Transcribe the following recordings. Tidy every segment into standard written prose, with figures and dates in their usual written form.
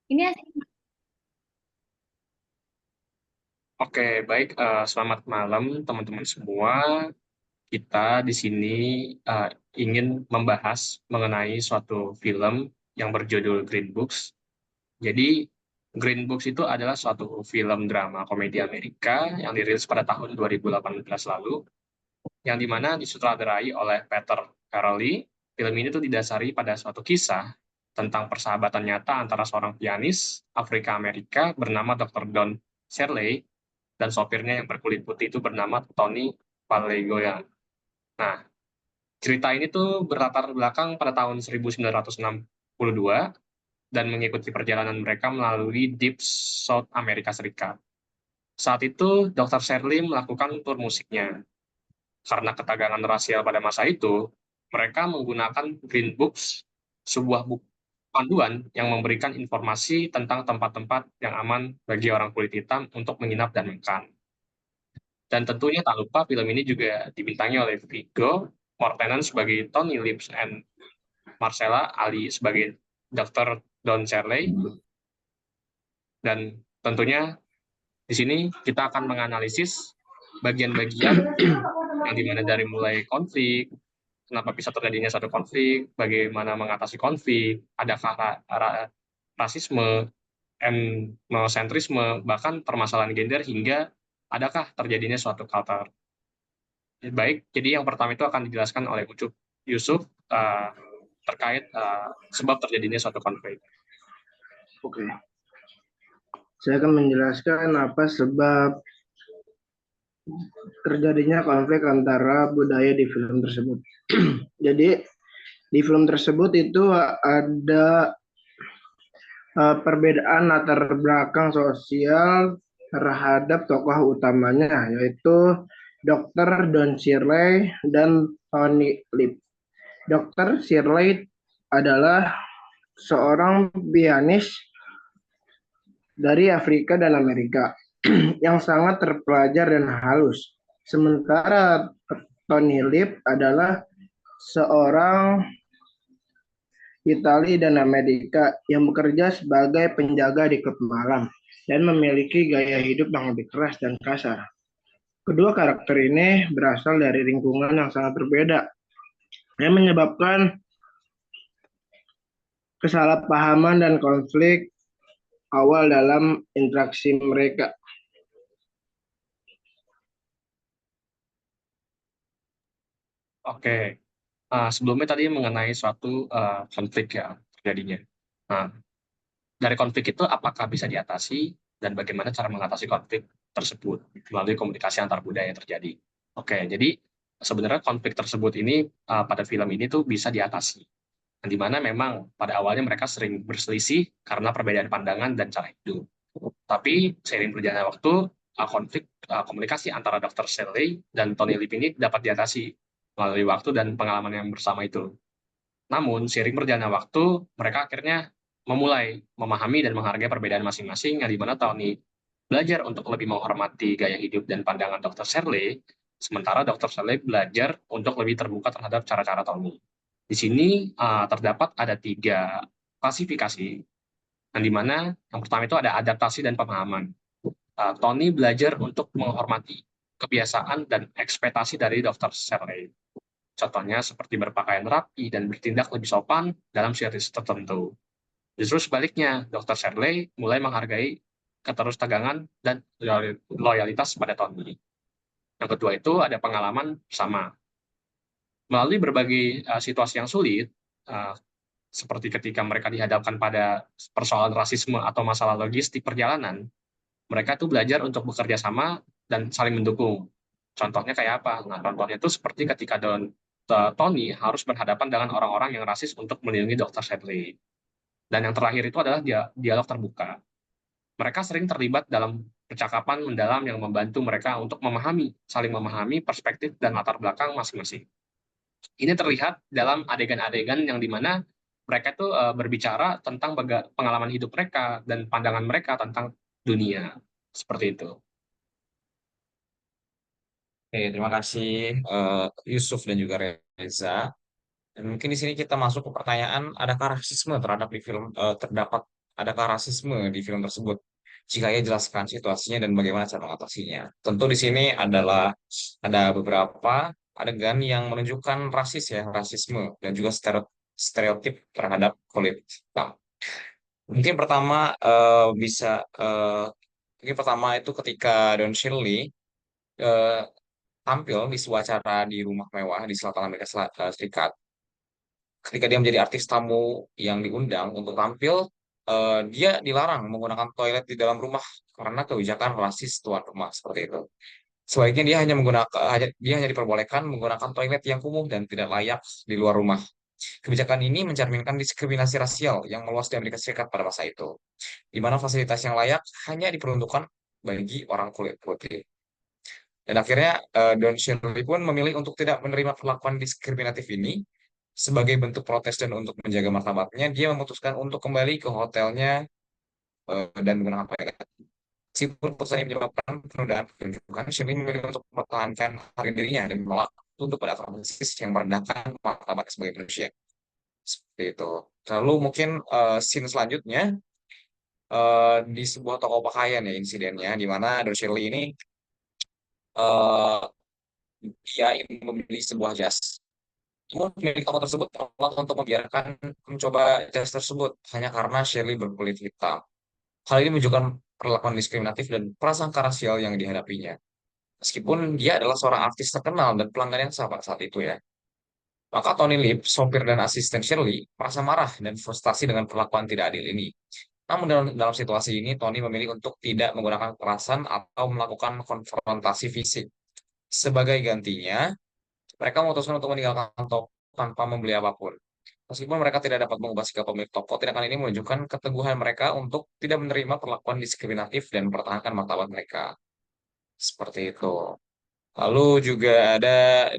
Ini asik. Oke, baik. Selamat malam teman-teman semua. Kita di sini eh, ingin membahas mengenai suatu film yang berjudul Green Books. Jadi, Green Books itu adalah suatu film drama komedi Amerika yang dirilis pada tahun 2018 lalu, yang dimana disutradarai oleh Peter Farrelly. Film ini tuh didasari pada suatu kisah tentang persahabatan nyata antara seorang pianis Afrika Amerika bernama Dr. Don Shirley dan sopirnya yang berkulit putih itu bernama Tony Palegoyan. Nah, cerita ini tuh berlatar belakang pada tahun 1962 dan mengikuti perjalanan mereka melalui Deep South Amerika Serikat. Saat itu, Dr. Shirley melakukan tur musiknya. Karena ketegangan rasial pada masa itu, mereka menggunakan Green Books, sebuah buku panduan yang memberikan informasi tentang tempat-tempat yang aman bagi orang kulit hitam untuk menginap dan makan. Dan tentunya tak lupa film ini juga dibintangi oleh Viggo Mortensen sebagai Tony Lips and Marcella Ali sebagai Dr. Don Shirley. Dan tentunya di sini kita akan menganalisis bagian-bagian yang dimana dari mulai konflik, kenapa bisa terjadinya satu konflik, bagaimana mengatasi konflik, adakah rasisme, etnosentrisme, bahkan permasalahan gender hingga adakah terjadinya suatu culture. Baik, jadi yang pertama itu akan dijelaskan oleh Ucup Yusuf terkait sebab terjadinya suatu konflik. Oke, saya akan menjelaskan apa sebab terjadinya konflik antara budaya di film tersebut. Jadi di film tersebut itu ada perbedaan latar belakang sosial terhadap tokoh utamanya, yaitu Dr. Don Shirley dan Tony Lip. Dr. Shirley adalah seorang pianis dari Afrika dan Amerika yang sangat terpelajar dan halus. Sementara Tony Lip adalah seorang Italia dan Amerika yang bekerja sebagai penjaga di klub malam dan memiliki gaya hidup yang lebih keras dan kasar. Kedua karakter ini berasal dari lingkungan yang sangat berbeda, yang menyebabkan kesalahpahaman dan konflik awal dalam interaksi mereka. Oke, sebelumnya tadi mengenai suatu konflik ya terjadinya. Nah, dari konflik itu apakah bisa diatasi dan bagaimana cara mengatasi konflik tersebut melalui komunikasi antar budaya yang terjadi. Oke, jadi sebenarnya konflik tersebut ini pada film ini tuh bisa diatasi. Di mana memang pada awalnya mereka sering berselisih karena perbedaan pandangan dan cara hidup. Tapi seiring berjalannya waktu, konflik komunikasi antara Dr. Shelley dan Tony Lip ini dapat diatasi melalui waktu dan pengalaman yang bersama itu. Namun, seiring berjalannya waktu, mereka akhirnya memulai memahami dan menghargai perbedaan masing-masing, yang dimana Tony belajar untuk lebih menghormati gaya hidup dan pandangan Dr. Shirley, sementara Dr. Shirley belajar untuk lebih terbuka terhadap cara-cara Tony. Di sini terdapat ada tiga klasifikasi, yang dimana yang pertama itu ada adaptasi dan pemahaman. Tony belajar untuk menghormati kebiasaan dan ekspektasi dari Dr. Shirley. Contohnya seperti berpakaian rapi dan bertindak lebih sopan dalam series tertentu. Justru sebaliknya, Dr. Shirley mulai menghargai keterus-tegangan dan loyalitas pada Tony. Yang kedua itu ada pengalaman bersama. Melalui berbagai situasi yang sulit, uh, seperti ketika mereka dihadapkan pada persoalan rasisme atau masalah logistik perjalanan, mereka tuh belajar untuk bekerja sama dan saling mendukung. Contohnya kayak apa? Nah, contohnya itu seperti ketika Tony harus berhadapan dengan orang-orang yang rasis untuk melindungi Dr. Shedley. Dan yang terakhir itu adalah dialog terbuka. Mereka sering terlibat dalam percakapan mendalam yang membantu mereka untuk saling memahami perspektif dan latar belakang masing-masing. Ini terlihat dalam adegan-adegan yang dimana mereka itu berbicara tentang pengalaman hidup mereka dan pandangan mereka tentang dunia. Seperti itu. Oke, terima kasih Yusuf dan juga Reza. Dan mungkin di sini kita masuk ke pertanyaan, adakah rasisme terhadap di film terdapat adakah rasisme di film tersebut? Jika ya, jelaskan situasinya dan bagaimana cara mengatasinya. Tentu di sini ada beberapa adegan yang menunjukkan rasisme dan juga stereotip terhadap kulit hitam. Mungkin pertama bisa eh, mungkin pertama itu ketika Don Shirley eh, tampil di sebuah acara di rumah mewah di selatan Amerika Serikat. Ketika dia menjadi artis tamu yang diundang untuk tampil, dia dilarang menggunakan toilet di dalam rumah karena kebijakan rasis tuan rumah seperti itu. Sebaiknya dia hanya diperbolehkan menggunakan toilet yang kumuh dan tidak layak di luar rumah. Kebijakan ini mencerminkan diskriminasi rasial yang meluas di Amerika Serikat pada masa itu, di mana fasilitas yang layak hanya diperuntukkan bagi orang kulit putih. Dan akhirnya Don Shirley pun memilih untuk tidak menerima perlakuan diskriminatif ini. Sebagai bentuk protes dan untuk menjaga martabatnya, dia memutuskan untuk kembali ke hotelnya dan menggunakan toilet. Meskipun putusan ini menyebabkan penundaan pertunjukan, Shirley memilih untuk mempertahankan harga dirinya dan menolak untuk pada rasis yang merendahkan martabat sebagai manusia. Seperti itu. Lalu mungkin scene selanjutnya di sebuah toko pakaian ya insidennya, di mana Don Shirley ini eh, dia ingin membeli sebuah jas. Namun pemilik toko tersebut menolak untuk mencoba jas tersebut hanya karena Shirley berkulit hitam. Hal ini menunjukkan perlakuan diskriminatif dan prasangka rasial yang dihadapinya. Meskipun dia adalah seorang artis terkenal dan pelanggan yang sah pada saat itu ya. Maka Tony Lip, sopir dan asisten Shirley, merasa marah dan frustasi dengan perlakuan tidak adil ini. Namun dalam situasi ini, Tony memilih untuk tidak menggunakan kekerasan atau melakukan konfrontasi fisik. Sebagai gantinya, mereka memutuskan untuk meninggalkan toko tanpa membeli apapun. Meskipun mereka tidak dapat mengubah sikap pemilik toko, tindakan ini menunjukkan keteguhan mereka untuk tidak menerima perlakuan diskriminatif dan mempertahankan martabat mereka. Seperti itu. Lalu juga ada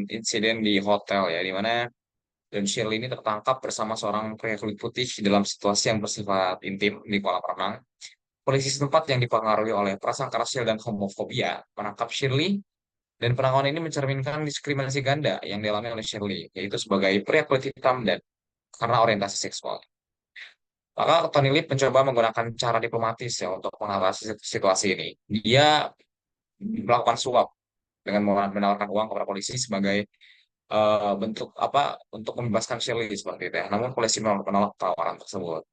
insiden di hotel ya, di mana Don Shirley ini tertangkap bersama seorang pria kulit putih dalam situasi yang bersifat intim di kolam renang. Polisi setempat yang dipengaruhi oleh prasangka rasial dan homofobia menangkap Shirley dan penangkapan ini mencerminkan diskriminasi ganda yang dialami oleh Shirley, yaitu sebagai pria kulit hitam dan karena orientasi seksual. Maka Tony Lip mencoba menggunakan cara diplomatis ya untuk mengatasi situasi ini. Dia melakukan suap dengan menawarkan uang kepada polisi sebagai bentuk apa untuk membebaskan Shirley seperti itu ya. Namun polisi menolak tawaran tersebut.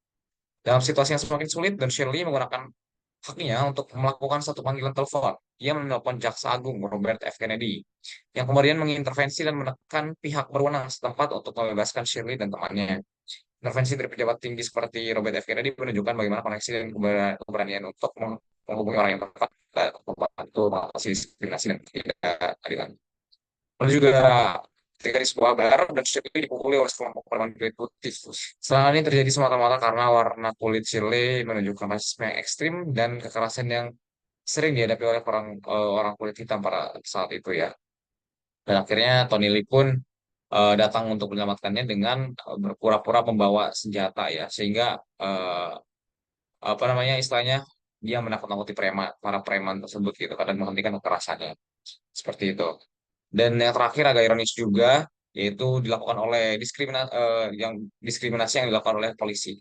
Dalam situasi yang semakin sulit dan Shirley menggunakan haknya untuk melakukan satu panggilan telepon. Ia menelpon Jaksa Agung Robert F. Kennedy yang kemudian mengintervensi dan menekan pihak berwenang setempat untuk membebaskan Shirley dan temannya. Intervensi dari pejabat tinggi seperti Robert F. Kennedy menunjukkan bagaimana koneksi dan keberanian untuk menghubungi orang yang tepat dan membantu mengatasi diskriminasi dan ketidakadilan. Lalu juga ketika di sebuah bar dan Shirley dipukuli oleh sekelompok preman kulit putih. Serangan ini terjadi semata-mata karena warna kulit Shirley menunjukkan rasisme yang ekstrim dan kekerasan yang sering dihadapi oleh orang kulit hitam pada saat itu ya. Dan akhirnya Tony Lee pun datang untuk menyelamatkannya dengan berpura-pura membawa senjata ya, sehingga eh, apa namanya istilahnya dia menakut-nakuti para preman tersebut gitu kan, dan menghentikan kekerasannya seperti itu. Dan yang terakhir agak ironis juga, yaitu dilakukan oleh diskriminasi yang dilakukan oleh polisi,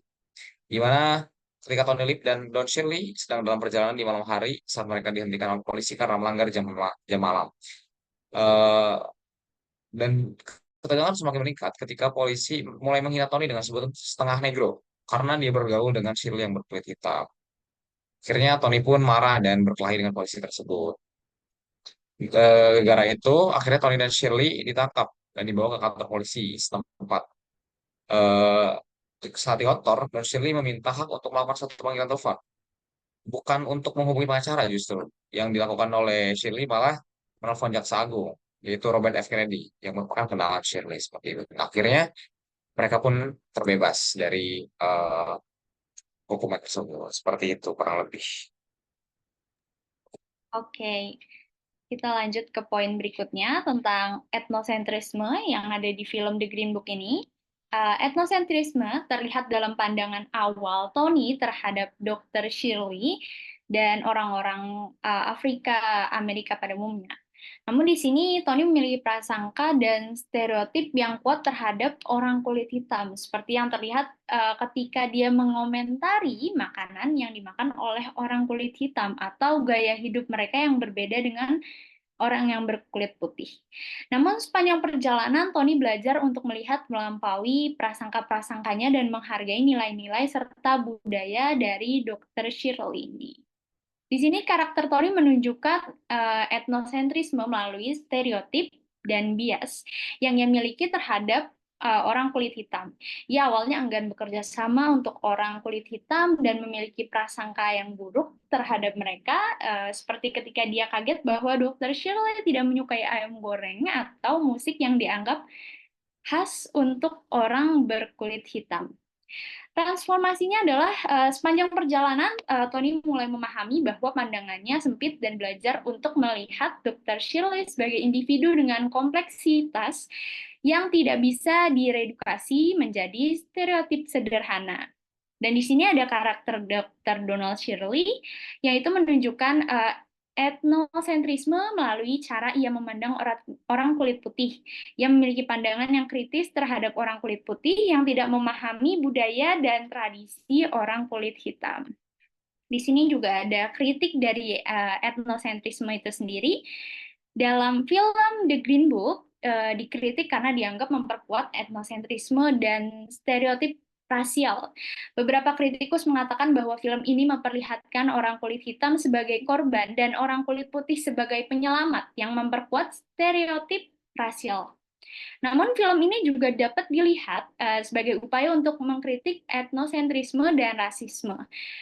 di mana ketika Tony Lip dan Don Shirley sedang dalam perjalanan di malam hari saat mereka dihentikan oleh polisi karena melanggar jam malam. Eh, dan ketegangan semakin meningkat ketika polisi mulai menghina Tony dengan sebutan setengah negro karena dia bergaul dengan Shirley yang berkulit hitam. Akhirnya Tony pun marah dan berkelahi dengan polisi tersebut. Gara-gara itu, akhirnya Tony dan Shirley ditangkap dan dibawa ke kantor polisi setempat. Eh, Saat di kantor, dan Shirley meminta hak untuk melakukan satu panggilan telepon, bukan untuk menghubungi pengacara justru. Yang dilakukan oleh Shirley malah menelpon jaksa agung, yaitu Robert F. Kennedy, yang merupakan kenalan Shirley seperti itu. Dan akhirnya mereka pun terbebas dari hukuman tersebut. Seperti itu kurang lebih. Oke, kita lanjut ke poin berikutnya tentang etnosentrisme yang ada di film The Green Book ini. Etnosentrisme terlihat dalam pandangan awal Tony terhadap Dr. Shirley dan orang-orang Afrika Amerika pada umumnya. Namun di sini Tony memiliki prasangka dan stereotip yang kuat terhadap orang kulit hitam, seperti yang terlihat ketika dia mengomentari makanan yang dimakan oleh orang kulit hitam atau gaya hidup mereka yang berbeda dengan orang yang berkulit putih. Namun sepanjang perjalanan, Tony belajar untuk melihat melampaui prasangka-prasangkanya dan menghargai nilai-nilai serta budaya dari Dr. Shirley. Di sini karakter Tony menunjukkan etnosentrisme melalui stereotip dan bias yang ia miliki terhadap orang kulit hitam. Ia awalnya enggan bekerja sama untuk orang kulit hitam dan memiliki prasangka yang buruk terhadap mereka, seperti ketika dia kaget bahwa Dr. Shirley tidak menyukai ayam goreng atau musik yang dianggap khas untuk orang berkulit hitam. Transformasinya adalah sepanjang perjalanan Tony mulai memahami bahwa pandangannya sempit dan belajar untuk melihat Dr. Shirley sebagai individu dengan kompleksitas yang tidak bisa diredukasi menjadi stereotip sederhana. Dan di sini ada karakter Dr. Donald Shirley, yaitu menunjukkan etnosentrisme melalui cara ia memandang orang kulit putih, yang memiliki pandangan yang kritis terhadap orang kulit putih yang tidak memahami budaya dan tradisi orang kulit hitam. Di sini juga ada kritik dari etnosentrisme itu sendiri. Dalam film The Green Book, dikritik karena dianggap memperkuat etnosentrisme dan stereotip rasial. Beberapa kritikus mengatakan bahwa film ini memperlihatkan orang kulit hitam sebagai korban dan orang kulit putih sebagai penyelamat yang memperkuat stereotip rasial. Namun film ini juga dapat dilihat sebagai upaya untuk mengkritik etnosentrisme dan rasisme.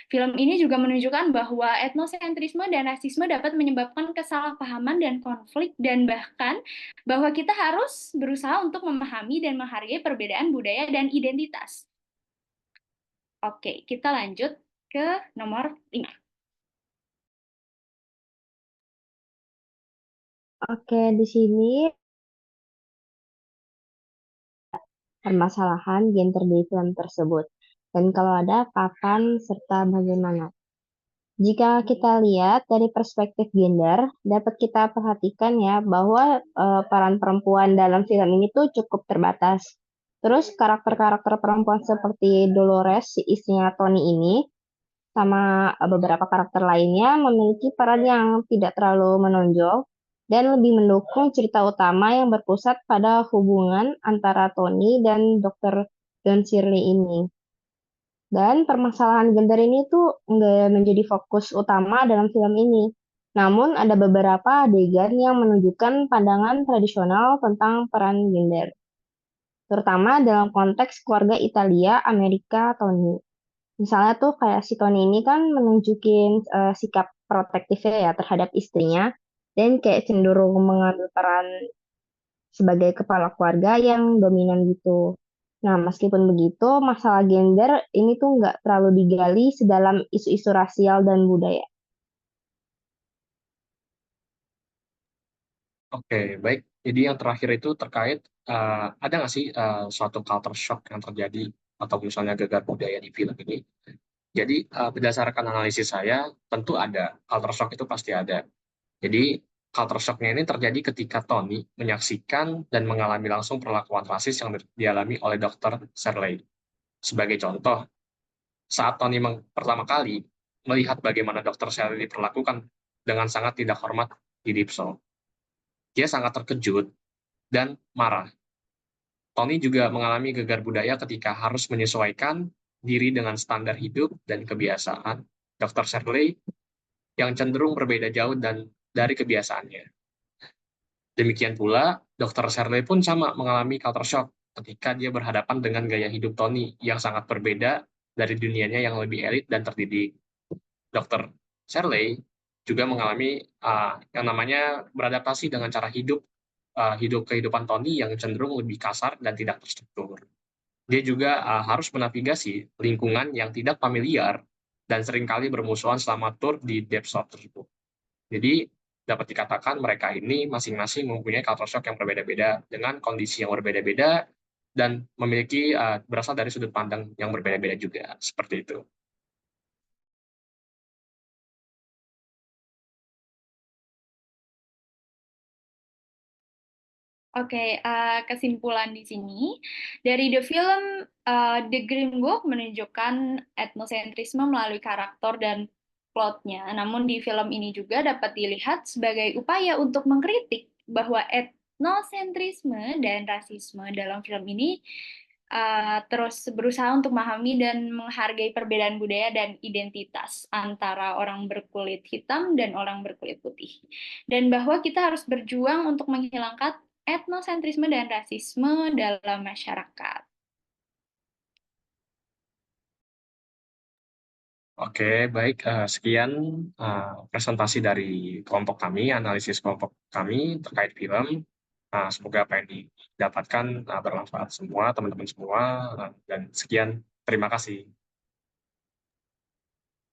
Film ini juga menunjukkan bahwa etnosentrisme dan rasisme dapat menyebabkan kesalahpahaman dan konflik, dan bahkan bahwa kita harus berusaha untuk memahami dan menghargai perbedaan budaya dan identitas. Oke, kita lanjut ke nomor 5. Oke, di sini permasalahan gender di film tersebut. Dan kalau ada, kapan serta bagaimana. Jika kita lihat dari perspektif gender, dapat kita perhatikan ya bahwa peran perempuan dalam film ini tuh cukup terbatas. Terus karakter-karakter perempuan seperti Dolores, si istrinya Tony ini, sama beberapa karakter lainnya memiliki peran yang tidak terlalu menonjol dan lebih mendukung cerita utama yang berpusat pada hubungan antara Tony dan Dr. Don Shirley ini. Dan permasalahan gender ini tuh nggak menjadi fokus utama dalam film ini. Namun ada beberapa adegan yang menunjukkan pandangan tradisional tentang peran gender, terutama dalam konteks keluarga Italia, Amerika, Tony. Misalnya tuh kayak si Tony ini kan menunjukin sikap protektifnya ya terhadap istrinya dan kayak cenderung mengambil peran sebagai kepala keluarga yang dominan gitu. Nah, meskipun begitu, masalah gender ini tuh nggak terlalu digali sedalam isu-isu rasial dan budaya. Oke, baik. Jadi yang terakhir itu terkait ada nggak sih suatu culture shock yang terjadi atau misalnya gegar budaya di film ini? Jadi berdasarkan analisis saya, tentu ada culture shock itu pasti ada. Jadi culture shocknya ini terjadi ketika Tony menyaksikan dan mengalami langsung perlakuan rasis yang dialami oleh Dr. Shirley. Sebagai contoh, saat Tony pertama kali melihat bagaimana Dr. Shirley diperlakukan dengan sangat tidak hormat di Dipsol, dia sangat terkejut dan marah. Tony juga mengalami gegar budaya ketika harus menyesuaikan diri dengan standar hidup dan kebiasaan Dr. Shirley yang cenderung berbeda jauh dan dari kebiasaannya. Demikian pula, Dr. Shirley pun sama mengalami culture shock ketika dia berhadapan dengan gaya hidup Tony yang sangat berbeda dari dunianya yang lebih elit dan terdidik. Dr. Shirley juga mengalami yang namanya beradaptasi dengan cara hidup kehidupan Tony yang cenderung lebih kasar dan tidak terstruktur. Dia juga harus menavigasi lingkungan yang tidak familiar dan seringkali bermusuhan selama tur di Depth Shop tersebut. Jadi dapat dikatakan mereka ini masing-masing mempunyai culture shock yang berbeda-beda dengan kondisi yang berbeda-beda dan memiliki berasal dari sudut pandang yang berbeda-beda juga, seperti itu. Oke, kesimpulan di sini dari the film The Green Book menunjukkan etnosentrisme melalui karakter dan plotnya. Namun di film ini juga dapat dilihat sebagai upaya untuk mengkritik bahwa etnosentrisme dan rasisme dalam film ini terus berusaha untuk memahami dan menghargai perbedaan budaya dan identitas antara orang berkulit hitam dan orang berkulit putih. Dan bahwa kita harus berjuang untuk menghilangkan etnosentrisme dan rasisme dalam masyarakat. Oke, baik. Sekian presentasi dari kelompok kami, analisis kelompok kami terkait film. Semoga apa yang didapatkan bermanfaat semua, teman-teman semua. Dan sekian, terima kasih.